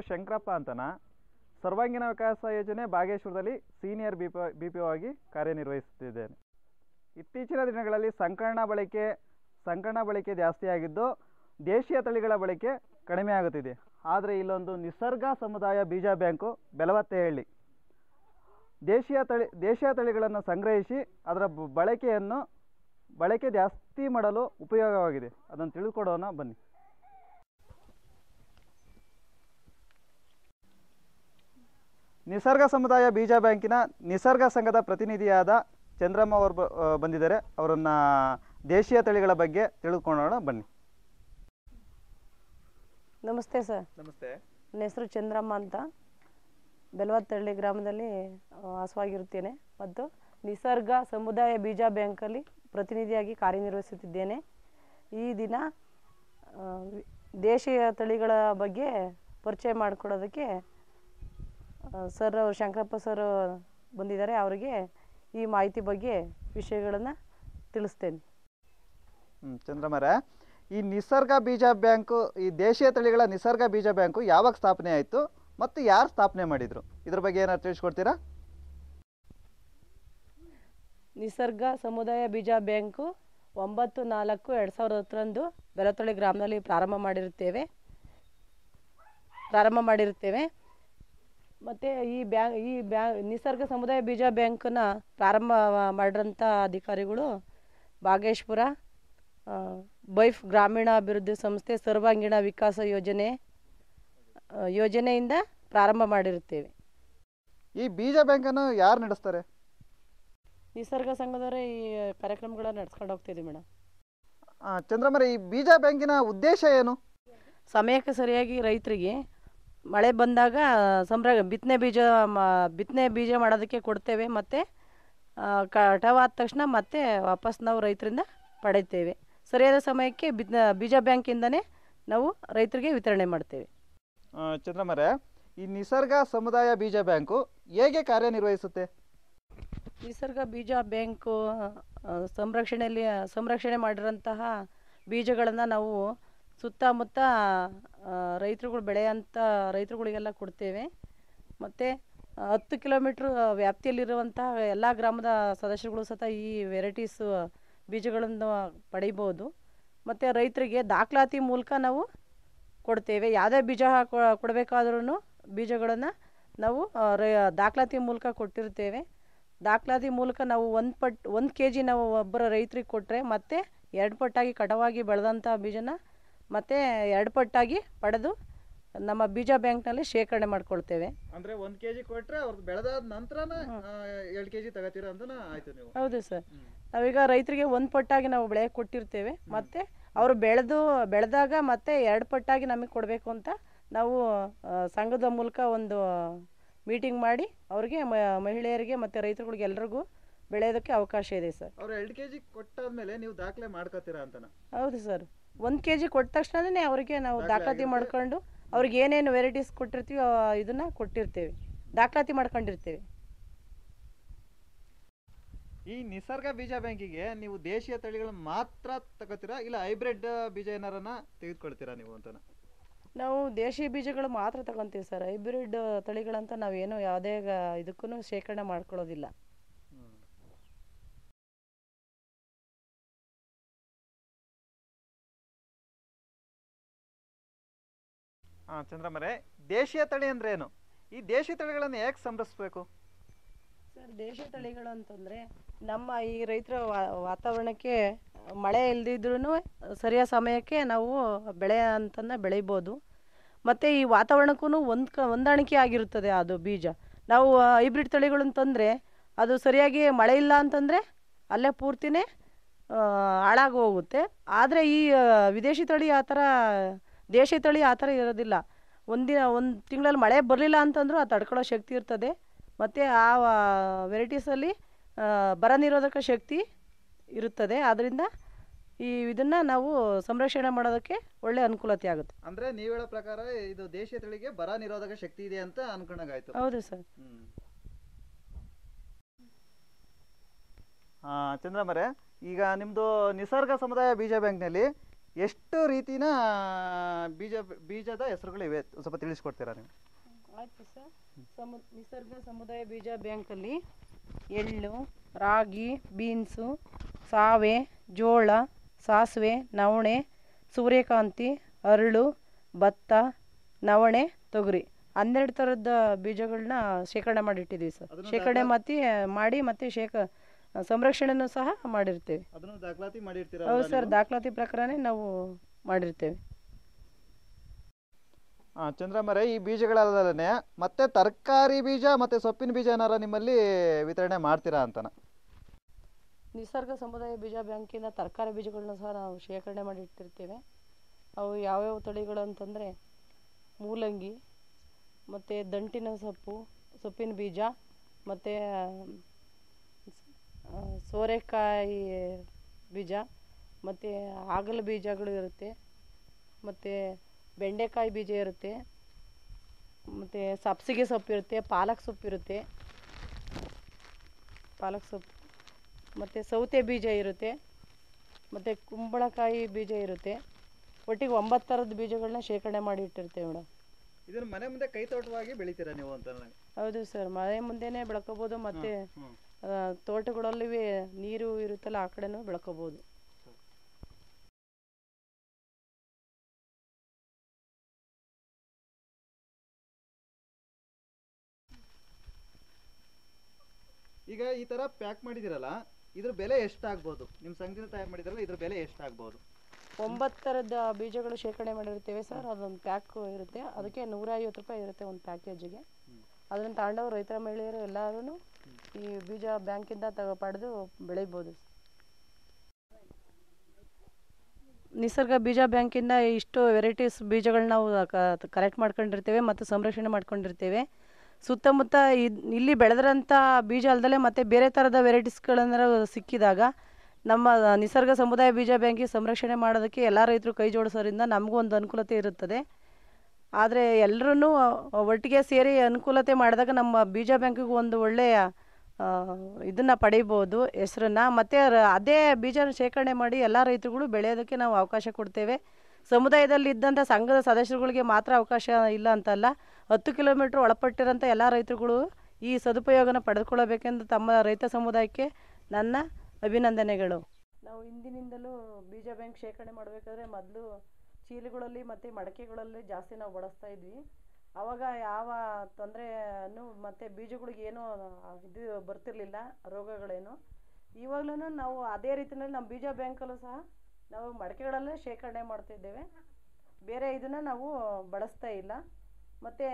ಶಂಕರಪ್ಪ ಅಂತನ. ಸರ್ವಾಂಗೀಣ ವಿಕಾಸ ಯೋಜನೆ ಬಾಗೇಶ್ವರದಲ್ಲಿ ಸೀನಿಯರ್ ಬಿ ಪಿ ಒ ಆಗಿ ಕಾರ್ಯನಿರ್ವಹಿಸುತ್ತಿದ್ದೇನೆ. ಇತ್ತೀಚಿನ ದಿನಗಳಲ್ಲಿ ಸಂಕರಣ ಬಳಕೆ ಜಾಸ್ತಿಯಾಗಿದ್ದು ದೇಶೀಯ ತಳಿಗಳ ಬಳಕೆ ಕಡಿಮೆ ಆಗುತ್ತಿದೆ. ಆದರೆ ಇಲ್ಲೊಂದು ನಿಸರ್ಗ ಸಮುದಾಯ ಬೀಜ ಬ್ಯಾಂಕು ಬೆಲವತ್ತೇಹಳ್ಳಿ ದೇಶೀಯ ತಳಿಗಳನ್ನು ಸಂಗ್ರಹಿಸಿ ಅದರ ಬಳಕೆ ಜಾಸ್ತಿ ಮಾಡಲು ಉಪಯೋಗವಾಗಿದೆ. ಅದನ್ನು ತಿಳಿದುಕೊಡೋಣ ಬನ್ನಿ. ನಿಸರ್ಗ ಸಮುದಾಯ ಬೀಜ ಬ್ಯಾಂಕಿನ ನಿಸರ್ಗ ಸಂಘದ ಪ್ರತಿನಿಧಿಯಾದ ಚಂದ್ರಮ್ಮ ಅವರು ಬಂದಿದ್ದಾರೆ. ಅವರನ್ನು ದೇಶೀಯ ತಳಿಗಳ ಬಗ್ಗೆ ತಿಳಿದುಕೊಳ್ಳೋಣ ಬನ್ನಿ. ನಮಸ್ತೆ ಸರ್. ನಮಸ್ತೆ. ನನ್ನ ಹೆಸರು ಚಂದ್ರಮ್ಮ ಅಂತ. ಬೆಲವತ್ತಹಳ್ಳಿ ಗ್ರಾಮದಲ್ಲಿ ವಾಸವಾಗಿರುತ್ತೇನೆ ಮತ್ತು ನಿಸರ್ಗ ಸಮುದಾಯ ಬೀಜ ಬ್ಯಾಂಕಲ್ಲಿ ಪ್ರತಿನಿಧಿಯಾಗಿ ಕಾರ್ಯನಿರ್ವಹಿಸುತ್ತಿದ್ದೇನೆ. ಈ ದಿನ ದೇಶೀಯ ತಳಿಗಳ ಬಗ್ಗೆ ಪರಿಚಯ ಮಾಡಿಕೊಡೋದಕ್ಕೆ ಸರ್ ಅವರು ಶಂಕರಪ್ಪ ಸರ್ ಬಂದಿದ್ದಾರೆ. ಅವರಿಗೆ ಈ ಮಾಹಿತಿ ಬಗ್ಗೆ ವಿಷಯಗಳನ್ನು ತಿಳಿಸ್ತೇನೆ. ಚಂದ್ರಮರೆ, ಈ ನಿಸರ್ಗ ಬೀಜ ಬ್ಯಾಂಕು, ಈ ದೇಶೀಯ ತಳಿಗಳ ನಿಸರ್ಗ ಬೀಜ ಬ್ಯಾಂಕು ಯಾವಾಗ ಸ್ಥಾಪನೆ ಆಯಿತು ಮತ್ತು ಯಾರು ಸ್ಥಾಪನೆ ಮಾಡಿದರು, ಇದ್ರ ಬಗ್ಗೆ ಏನಾದ್ರು ತಿಳಿಸ್ಕೊಡ್ತೀರಾ? ನಿಸರ್ಗ ಸಮುದಾಯ ಬೀಜ ಬ್ಯಾಂಕು 9/4/2010 ಬೆಲವತ್ತಹಳ್ಳಿ ಗ್ರಾಮದಲ್ಲಿ ಪ್ರಾರಂಭ ಮಾಡಿರುತ್ತೇವೆ. ಮತ್ತು ಈ ನಿಸರ್ಗ ಸಮುದಾಯ ಬೀಜ ಬ್ಯಾಂಕನ್ನು ಪ್ರಾರಂಭ ಮಾಡಿರೋಂಥ ಅಧಿಕಾರಿಗಳು ಬಾಗೇಶ್ವರ ಬೈಫ್ ಗ್ರಾಮೀಣಾಭಿವೃದ್ಧಿ ಸಂಸ್ಥೆ ಸರ್ವಾಂಗೀಣ ವಿಕಾಸ ಯೋಜನೆಯಿಂದ ಪ್ರಾರಂಭ ಮಾಡಿರುತ್ತೇವೆ. ಈ ಬೀಜ ಬ್ಯಾಂಕನ್ನು ಯಾರು ನಡೆಸ್ತಾರೆ? ನಿಸರ್ಗ ಸಂಘದವರೇ ಈ ಕಾರ್ಯಕ್ರಮಗಳನ್ನು ನಡೆಸ್ಕೊಂಡು ಹೋಗ್ತಿದ್ದೀವಿ ಮೇಡಮ್. ಚಂದ್ರಮರೆ, ಈ ಬೀಜ ಬ್ಯಾಂಕಿನ ಉದ್ದೇಶ ಏನು? ಸಮಯಕ್ಕೆ ಸರಿಯಾಗಿ ರೈತರಿಗೆ ಮಳೆ ಬಂದಾಗ ಬಿತ್ತನೆ ಬೀಜ ಮಾಡೋದಕ್ಕೆ ಕೊಡ್ತೇವೆ. ಮತ್ತು ಕಟಾವಾದ ತಕ್ಷಣ ಮತ್ತೆ ವಾಪಸ್ ನಾವು ರೈತರಿಂದ ಪಡೆಯುತ್ತೇವೆ. ಸರಿಯಾದ ಸಮಯಕ್ಕೆ ಬೀಜ ಬ್ಯಾಂಕಿಂದನೇ ನಾವು ರೈತರಿಗೆ ವಿತರಣೆ ಮಾಡ್ತೇವೆ. ಚಂದ್ರಮರೆ, ಈ ನಿಸರ್ಗ ಸಮುದಾಯ ಬೀಜ ಬ್ಯಾಂಕು ಹೇಗೆ ಕಾರ್ಯನಿರ್ವಹಿಸುತ್ತೆ? ನಿಸರ್ಗ ಬೀಜ ಬ್ಯಾಂಕು ಸಂರಕ್ಷಣೆ ಮಾಡಿರೋಂತಹ ಬೀಜಗಳನ್ನು ನಾವು ಸುತ್ತಮುತ್ತ ರೈತರುಗಳು ಬೆಳೆಯೋಂಥ ರೈತರುಗಳಿಗೆಲ್ಲ ಕೊಡ್ತೇವೆ. ಮತ್ತು 10 ಕಿಲೋಮೀಟ್ರ್ ವ್ಯಾಪ್ತಿಯಲ್ಲಿರುವಂತಹ ಎಲ್ಲ ಗ್ರಾಮದ ಸದಸ್ಯರುಗಳು ಸಹ ಈ ವೆರೈಟೀಸ್ ಬೀಜಗಳನ್ನು ಪಡೀಬೋದು. ಮತ್ತು ರೈತರಿಗೆ ದಾಖಲಾತಿ ಮೂಲಕ ನಾವು ಕೊಡ್ತೇವೆ. ಯಾವುದೇ ಬೀಜ ಕೊಡಬೇಕಾದ್ರೂ ಬೀಜಗಳನ್ನು ನಾವು ದಾಖಲಾತಿ ಮೂಲಕ ಕೊಟ್ಟಿರ್ತೇವೆ. ದಾಖಲಾತಿ ಮೂಲಕ ನಾವು 1 kg ನಾವು ಒಬ್ಬರ ರೈತರಿಗೆ ಕೊಟ್ಟರೆ ಮತ್ತೆ 2 ಪಟ್ಟಾಗಿ ಕಟಾವಾಗಿ ಬೆಳೆದಂಥ ಬೀಜನ ಮತ್ತೆ 2 ಪಟ್ಟಾಗಿ ಪಡೆದು ನಮ್ಮ ಬೀಜ ಬ್ಯಾಂಕ್ನಲ್ಲಿ ಶೇಖರಣೆ ಮಾಡ್ಕೊಳ್ತೇವೆ. ಅಂದರೆ 1 kg ಕೊಟ್ಟರೆ ಅವ್ರದ್ದು ಬೆಳೆದಾದ ನಂತರನೇ 2 kg ತಗೋತೀರಾ ಅಂತ ಆಯಿತು ನೀವು? ಹೌದು ಸರ್. ನಾವೀಗ ರೈತರಿಗೆ 1 ಪಟ್ಟಾಗಿ ನಾವು ಬೆಳೆ ಕೊಟ್ಟಿರ್ತೇವೆ. ಮತ್ತು ಅವರು ಬೆಳೆದಾಗ ಮತ್ತೆ 2 ಪಟ್ಟಾಗಿ ನಮಗೆ ಕೊಡಬೇಕು ಅಂತ ನಾವು ಸಂಘದ ಮೂಲಕ ಒಂದು ಮೀಟಿಂಗ್ ಮಾಡಿ ಅವ್ರಿಗೆ ಮಹಿಳೆಯರಿಗೆ ಮತ್ತು ರೈತರುಗಳಿಗೆ ಎಲ್ರಿಗೂ ಬೆಳೆಯೋದಕ್ಕೆ ಅವಕಾಶ ಇದೆ ಸರ್. ಅವರು 2 kg ಕೊಟ್ಟಾದ್ಮೇಲೆ ನೀವು ದಾಖಲೆ ಮಾಡ್ಕೋತೀರಾ ಅಂತನಾ? ಹೌದು ಸರ್. 1 kg ಕೊಟ್ಟ ತಕ್ಷಣನೇ ಅವರಿಗೆ ನಾವು ದಾಖಲಾತಿ ಮಾಡ್ಕೊಂಡು ಅವ್ರಿಗೆ ಏನೇನು ವೆರೈಟೀಸ್ ಕೊಟ್ಟಿರ್ತೀವಿ ಇದನ್ನು ಕೊಟ್ಟಿರ್ತೇವೆ, ದಾಖಲಾತಿ ಮಾಡ್ಕೊಂಡಿರ್ತೇವೆ. ಈ ನಿಸರ್ಗ ಬೀಜ ಬ್ಯಾಂಕಿಗೆ ನೀವು ದೇಶೀಯ ತಳಿಗಳನ್ನು ಮಾತ್ರ ತಗೋತೀರಾ, ಇಲ್ಲ ಹೈಬ್ರಿಡ್ ಬೀಜ ಏನಾರನ್ನ ತೆಗೆದುಕೊಳ್ತೀರಾ ನೀವು ಅಂತನಾ? ನಾವು ದೇಶೀಯ ಬೀಜಗಳು ಮಾತ್ರ ತಗೊತೀವಿ ಸರ್. ಹೈಬ್ರಿಡ್ ತಳಿಗಳಂತ ನಾವೇನು ಯಾವುದೇ ಇದಕ್ಕೂ ಶೇಖರಣೆ ಮಾಡ್ಕೊಳ್ಳೋದಿಲ್ಲ. ಚಂದ್ರಮರೆ, ದೇಶೀಯ ತಳಿ ಅಂದ್ರೆ ಏನು? ಈ ದೇಶೀಯ ತಳಿಗಳನ್ನು ಹೇಗೆ ಸಂರಕ್ಷಿಸಬೇಕು ಸರ್? ದೇಶೀಯ ತಳಿಗಳು ಅಂತಂದರೆ ನಮ್ಮ ಈ ರೈತರ ವಾತಾವರಣಕ್ಕೆ ಮಳೆ ಇಲ್ದಿದ್ರೂ ಸರಿಯಾದ ಸಮಯಕ್ಕೆ ನಾವು ಅಂತಂದು ಬೆಳಿಬೋದು. ಮತ್ತು ಈ ವಾತಾವರಣಕ್ಕೂ ಹೊಂದಾಣಿಕೆ ಆಗಿರುತ್ತದೆ ಅದು ಬೀಜ. ನಾವು ಹೈಬ್ರಿಡ್ ತಳಿಗಳು ಅಂತಂದರೆ ಅದು ಸರಿಯಾಗಿ ಮಳೆ ಇಲ್ಲ ಅಂತಂದರೆ ಅಲ್ಲೇ ಪೂರ್ತಿನೇ ಹಾಳಾಗಿ ಹೋಗುತ್ತೆ. ಆದರೆ ಈ ವಿದೇಶಿ ತಳಿ ದೇಶಿ ತಳಿ ಆ ಥರ ಇರೋದಿಲ್ಲ. ಒಂದು ತಿಂಗಳಲ್ಲಿ ಮಳೆ ಬರಲಿಲ್ಲ ಅಂತಂದರೂ ಅದು ತಡ್ಕೊಳ್ಳೋ ಶಕ್ತಿ ಇರ್ತದೆ. ಮತ್ತು ಆ ವೆರೈಟೀಸಲ್ಲಿ ಬರ ನಿರೋಧಕ ಶಕ್ತಿ ಇರುತ್ತದೆ. ಆದ್ದರಿಂದ ಇದನ್ನು ನಾವು ಸಂರಕ್ಷಣೆ ಮಾಡೋದಕ್ಕೆ ಒಳ್ಳೆ ಅನುಕೂಲತೆ ಆಗುತ್ತೆ. ಅಂದರೆ ನೀವು ಹೇಳೋ ಪ್ರಕಾರ ಇದು ದೇಶೀಯ ತಳಿಗೆ ಬರ ನಿರೋಧಕ ಶಕ್ತಿ ಇದೆ ಅಂತ ಅನ್ಕೊಂಡಾಗಾಯ್ತು. ಹೌದು ಸರ್. ಚಂದ್ರಮರೆ, ಈಗ ನಿಮ್ಮದು ನಿಸರ್ಗ ಸಮುದಾಯ ಬೀಜ ಬ್ಯಾಂಕ್ನಲ್ಲಿ ಎಷ್ಟು ರೀತಿನ ಬೀಜ ಬೀಜದ ಹೆಸರುಗಳಿವೆ ಸ್ವಲ್ಪ ತಿಳಿಸ್ಕೊಡ್ತೀರಾ ನೀವು? ಆಯಿತು ಸರ್. ನಿಸರ್ಗ ಸಮುದಾಯ ಬೀಜ ಬ್ಯಾಂಕಲ್ಲಿ ಎಳ್ಳು, ರಾಗಿ, ಬೀನ್ಸು, ಸಾವೆ, ಜೋಳ, ಸಾಸಿವೆ, ನವಣೆ, ಸೂರ್ಯಕಾಂತಿ, ಅರಳು, ಭತ್ತ, ನವಣೆ, ತೊಗರಿ 12 ಥರದ ಬೀಜಗಳನ್ನ ಶೇಖರಣೆ ಮಾಡಿಟ್ಟಿದ್ದೀವಿ ಸರ್. ಶೇಖರಣೆ ಮತ್ತು ಸಂರಕ್ಷಣೆನೂ ಸಹ ಮಾಡಿರ್ತೇವೆ. ಅದನ್ನು ದಾಖಲಾತಿ ಮಾಡಿರ್ತೀರಾ? ಹೌದು ಸರ್, ದಾಖಲಾತಿ ಪ್ರಕಾರನೇ ನಾವು ಮಾಡಿರ್ತೇವೆ. ಚಂದ್ರಮ್ಮರೇ, ಈ ಬೀಜಗಳಲ್ಲದೇ ಮತ್ತೆ ತರಕಾರಿ ಬೀಜ ಮತ್ತು ಸೊಪ್ಪಿನ ಬೀಜ ಏನಾರ ನಿಮ್ಮಲ್ಲಿ ವಿತರಣೆ ಮಾಡ್ತೀರಾ ಅಂತನ? ನಿಸರ್ಗ ಸಮುದಾಯ ಬೀಜ ಬ್ಯಾಂಕಿನ ತರಕಾರಿ ಬೀಜಗಳನ್ನ ಸಹ ನಾವು ಶೇಖರಣೆ ಮಾಡಿ ಇಟ್ಟಿರ್ತೇವೆ. ಅವು ಯಾವ್ಯಾವ ತಳಿಗಳು ಅಂತಂದರೆ ಮೂಲಂಗಿ, ಮತ್ತು ದಂಟಿನ ಸೊಪ್ಪಿನ ಬೀಜ, ಮತ್ತು ಸೋರೆಕಾಯಿ ಬೀಜ, ಮತ್ತು ಹಾಗಲ ಬೀಜಗಳು ಇರುತ್ತೆ, ಮತ್ತು ಬೆಂಡೆಕಾಯಿ ಬೀಜ ಇರುತ್ತೆ, ಮತ್ತು ಸಬ್ಸಿಗೆ ಸೊಪ್ಪು ಇರುತ್ತೆ, ಪಾಲಕ್ ಸೊಪ್ಪು, ಮತ್ತು ಸೌತೆ ಬೀಜ ಇರುತ್ತೆ, ಮತ್ತು ಕುಂಬಳಕಾಯಿ ಬೀಜ ಇರುತ್ತೆ. ಒಟ್ಟಿಗೆ 9 ಥರದ ಬೀಜಗಳನ್ನ ಶೇಖರಣೆ ಮಾಡಿ ಇಟ್ಟಿರ್ತೇವೆ ಮೇಡಮ್. ಇದನ್ನು ಮನೆ ಮುಂದೆ ಕೈ ತೋಟವಾಗಿ ಬೆಳಿತೀರಾ ನೀವು ಅಂತ? ಹೌದು ಸರ್, ಮನೆ ಮುಂದೆನೇ ಬೆಳ್ಕೋಬೋದು, ಮತ್ತು ತೋಟಗಳಲ್ಲಿ ನೀರು ಇರುತ್ತಲ್ಲ ಆ ಕಡೆನೂ ಬೆಳ್ಕೋಬೋದು. ಈಗ ಈ ಥರ ಪ್ಯಾಕ್ ಮಾಡಿದಿರಲ್ಲ, ಇದ್ರ ಬೆಲೆ ಎಷ್ಟಾಗ್ಬೋದು? ನಿಮ್ಮ ಸಂಘದಿಂದ ತಯಾರು ಮಾಡಿದಿರಲ್ಲ, ಇದ್ರ ಬೆಲೆ ಎಷ್ಟಾಗ್ಬೋದು? 9 ಥರದ ಬೀಜಗಳು ಶೇಖರಣೆ ಮಾಡಿರ್ತೇವೆ ಸರ್. ಅದೊಂದು ಪ್ಯಾಕ್ ಇರುತ್ತೆ, ಅದಕ್ಕೆ 150 ರೂಪಾಯಿ ಇರುತ್ತೆ ಒಂದು ಪ್ಯಾಕೇಜಿಗೆ. ಅದನ್ನು ತಗೊಂಡವ್ರು ರೈತರ ಮಹಿಳೆಯರು ಎಲ್ಲರೂ ಈ ಬೀಜ ಬ್ಯಾಂಕಿಂದ ಪಡೆದು ಬೆಳಿಬೋದು. ನಿಸರ್ಗ ಬೀಜ ಬ್ಯಾಂಕಿಂದ ಇಷ್ಟು ವೆರೈಟೀಸ್ ಬೀಜಗಳನ್ನ ನಾವು ಕಲೆಕ್ಟ್ ಮಾಡ್ಕೊಂಡಿರ್ತೇವೆ ಮತ್ತು ಸಂರಕ್ಷಣೆ ಮಾಡ್ಕೊಂಡಿರ್ತೇವೆ. ಸುತ್ತಮುತ್ತ ಇಲ್ಲಿ ಬೆಳೆದ್ರಂಥ ಬೀಜ ಅಲ್ಲದೆ ಮತ್ತು ಬೇರೆ ಥರದ ವೆರೈಟೀಸ್ಗಳನ್ನ ಸಿಕ್ಕಿದಾಗ ನಮ್ಮ ನಿಸರ್ಗ ಸಮುದಾಯ ಬೀಜ ಬ್ಯಾಂಕಿಗೆ ಸಂರಕ್ಷಣೆ ಮಾಡೋದಕ್ಕೆ ಎಲ್ಲ ರೈತರು ಕೈ ಜೋಡಿಸೋದ್ರಿಂದ ನಮಗೂ ಒಂದು ಅನುಕೂಲತೆ ಇರುತ್ತದೆ. ಆದರೆ ಎಲ್ಲರೂ ಒಟ್ಟಿಗೆ ಸೇರಿ ಅನುಕೂಲತೆ ಮಾಡಿದಾಗ ನಮ್ಮ ಬೀಜ ಬ್ಯಾಂಕಿಗೆ ಒಂದು ಒಳ್ಳೆಯ ಇದನ್ನು ಪಡೀಬೋದು, ಹೆಸರನ್ನು. ಮತ್ತು ಅದೇ ಬೀಜನ ಶೇಖರಣೆ ಮಾಡಿ ಎಲ್ಲ ರೈತರುಗಳು ಬೆಳೆಯೋದಕ್ಕೆ ನಾವು ಅವಕಾಶ ಕೊಡ್ತೇವೆ. ಸಮುದಾಯದಲ್ಲಿ ಇದ್ದಂಥ ಸಂಘದ ಸದಸ್ಯರುಗಳಿಗೆ ಮಾತ್ರ ಅವಕಾಶ ಇಲ್ಲ ಅಂತಲ್ಲ, 10 ಕಿಲೋಮೀಟ್ರ್ ಒಳಪಟ್ಟಿರೋಂಥ ಎಲ್ಲ ರೈತರುಗಳು ಈ ಸದುಪಯೋಗನ ಪಡೆದುಕೊಳ್ಳಬೇಕೆಂದು ತಮ್ಮ ರೈತ ಸಮುದಾಯಕ್ಕೆ ನನ್ನ ಅಭಿನಂದನೆಗಳು. ನಾವು ಹಿಂದಿನಿಂದಲೂ ಬೀಜ ಬ್ಯಾಂಕ್ ಶೇಖರಣೆ ಮಾಡಬೇಕಾದ್ರೆ ಮೊದಲು ಚೀಲಗಳಲ್ಲಿ ಮತ್ತು ಮಡಕೆಗಳಲ್ಲಿ ಜಾಸ್ತಿ ನಾವು ಬಳಸ್ತಾ ಇದ್ವಿ. ಆವಾಗ ಯಾವ ತೊಂದರೆನೂ ಮತ್ತು ಬೀಜಗಳಿಗೆ ಏನೂ ಇದು ಬರ್ತಿರಲಿಲ್ಲ, ರೋಗಗಳೇನು. ಇವಾಗಲೂ ನಾವು ಅದೇ ರೀತಿಯಲ್ಲಿ ನಮ್ಮ ಬೀಜ ಬ್ಯಾಂಕಲ್ಲೂ ಸಹ ನಾವು ಮಡಕೆಗಳಲ್ಲೇ ಶೇಖರಣೆ ಮಾಡ್ತಿದ್ದೇವೆ. ಬೇರೆ ಇದನ್ನು ನಾವು ಬಳಸ್ತಾ ಇಲ್ಲ. ಮತ್ತು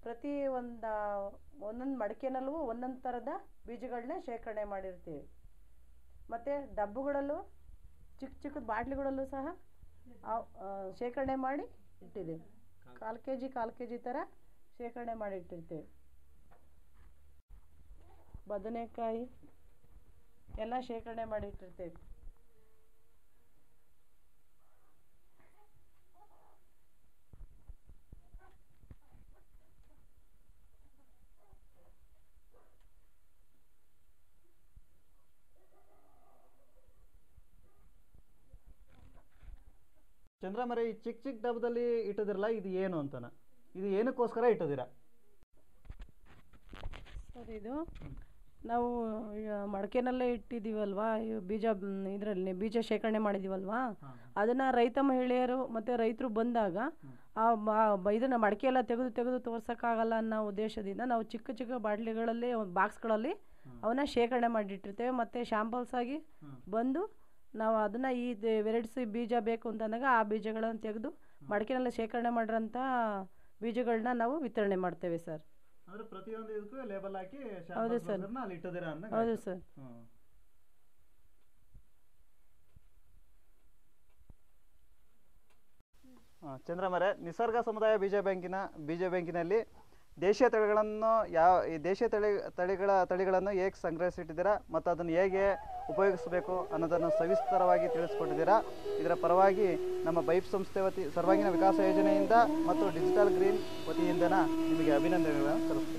ಪ್ರತಿ ಒಂದೊಂದು ಮಡಕೆನಲ್ಲೂ ಒಂದೊಂದು ಥರದ ಬೀಜಗಳನ್ನೇ ಶೇಖರಣೆ ಮಾಡಿರ್ತೀವಿ. ಮತ್ತು ಡಬ್ಬುಗಳಲ್ಲೂ ಚಿಕ್ಕ ಬಾಟ್ಲಿಗಳಲ್ಲೂ ಸಹ ಶೇಖರಣೆ ಮಾಡಿ ಇಟ್ಟಿದ್ದೀವಿ. 1/4 kg ಥರ ಶೇಖರಣೆ ಮಾಡಿ ಇಟ್ಟಿರ್ತೀವಿ. ಬದನೆಕಾಯಿ ಎಲ್ಲ ಶೇಖರಣೆ ಮಾಡಿ ಇಟ್ಟಿರ್ತೀವಿ. ಚಂದ್ರಮರೆ, ಈ ಚಿಕ್ಕ ಡಬ್ಬದಲ್ಲಿ ಇಟ್ಟಿದಿರಲ್ಲ, ಇದು ಏನು ಅಂತನ? ಇದು ಏನಕ್ಕೋಸ್ಕರ ಇಟ್ಟಿದ್ದೀರಾ ಸರ್? ಇದು ನಾವು ಮಡಕೆನಲ್ಲೇ ಇಟ್ಟಿದ್ದೀವಲ್ವಾ, ಇದರಲ್ಲಿ ಬೀಜ ಶೇಖರಣೆ ಮಾಡಿದ್ದೀವಲ್ವಾ, ಅದನ್ನು ರೈತ ಮಹಿಳೆಯರು ಮತ್ತು ರೈತರು ಬಂದಾಗ ಇದನ್ನು ಮಡಕೆಯೆಲ್ಲ ತೆಗೆದು ತೋರ್ಸೋಕ್ಕಾಗಲ್ಲ ಅನ್ನೋ ಉದ್ದೇಶದಿಂದ ನಾವು ಚಿಕ್ಕ ಬಾಟ್ಲಿಗಳಲ್ಲಿ ಬಾಕ್ಸ್ಗಳಲ್ಲಿ ಅವನ್ನ ಶೇಖರಣೆ ಮಾಡಿಟ್ಟಿರ್ತೇವೆ. ಮತ್ತು ಶಾಂಪಲ್ಸ್ ಆಗಿ ಬಂದು ನಾವು ಅದನ್ನು ಈ ವೆರೈಟೀಸ್ ಬೀಜ ಬೇಕು ಅಂತಂದಾಗ ಆ ಬೀಜಗಳನ್ನು ತೆಗೆದು ಮಡಕೆನಲ್ಲಿ ಶೇಖರಣೆ ಮಾಡಿರೋಂಥ ಬೀಜಗಳನ್ನ ನಾವು ವಿತರಣೆ ಮಾಡ್ತೇವೆ ಸರ್. ಪ್ರತಿಯೊಂದು ಇದಕ್ಕೂ ಲೇಬಲ್ ಹಾಕಿ ಹೌದು ಸರ್. ಅಲ್ಲಿ ಇಟ್ಟಿದ್ದೀರಾ? ಹೌದು ಸರ್. ಚಂದ್ರಮರೆ, ನಿಸರ್ಗ ಸಮುದಾಯ ಬೀಜ ಬ್ಯಾಂಕಿನಲ್ಲಿ ದೇಶೀಯ ತಳಿಗಳನ್ನು ಹೇಗೆ ಸಂಗ್ರಹಿಸಿಟ್ಟಿದ್ದೀರಾ ಮತ್ತು ಅದನ್ನು ಹೇಗೆ ಉಪಯೋಗಿಸಬೇಕು ಅನ್ನೋದನ್ನು ಸವಿಸ್ತರವಾಗಿ ತಿಳಿಸ್ಕೊಟ್ಟಿದ್ದೀರಾ. ಇದರ ಪರವಾಗಿ ನಮ್ಮ ಬೈಪ್ ಸಂಸ್ಥೆ ಸರ್ವಾಂಗೀಣ ವಿಕಾಸ ಯೋಜನೆಯಿಂದ ಮತ್ತು ಡಿಜಿಟಲ್ ಗ್ರೀನ್ ವತಿಯಿಂದ ನಿಮಗೆ ಅಭಿನಂದನೆಗಳನ್ನು ಸಲ್ಲಿಸ್ತೀನಿ.